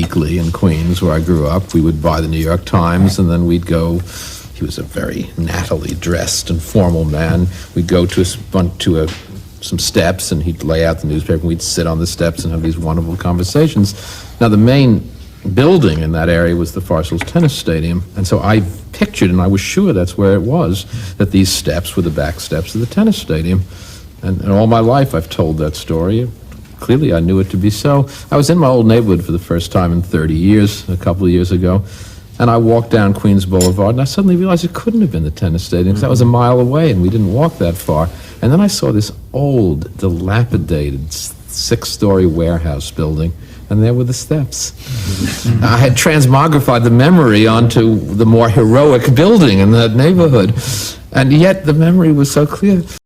weekly in Queens, where I grew up. We would buy the New York Times, and then we'd go. He was a very nattily dressed and formal man. We'd go to some steps, and he'd lay out the newspaper, and we'd sit on the steps and have these wonderful conversations. Now, the main building in that area was the Farsal's tennis stadium, and so I pictured, and I was sure that's where it was, that these steps were the back steps of the tennis stadium. And all my life I've told that story. Clearly I knew it to be so. I was in my old neighborhood for the first time in 30 years, a couple of years ago, and I walked down Queens Boulevard, and I suddenly realized it couldn't have been the tennis stadium, because that was a mile away, and we didn't walk that far. And then I saw this old, dilapidated, six-story warehouse building, and there were the steps. I had transmogrified the memory onto the more heroic building in that neighborhood, and yet the memory was so clear.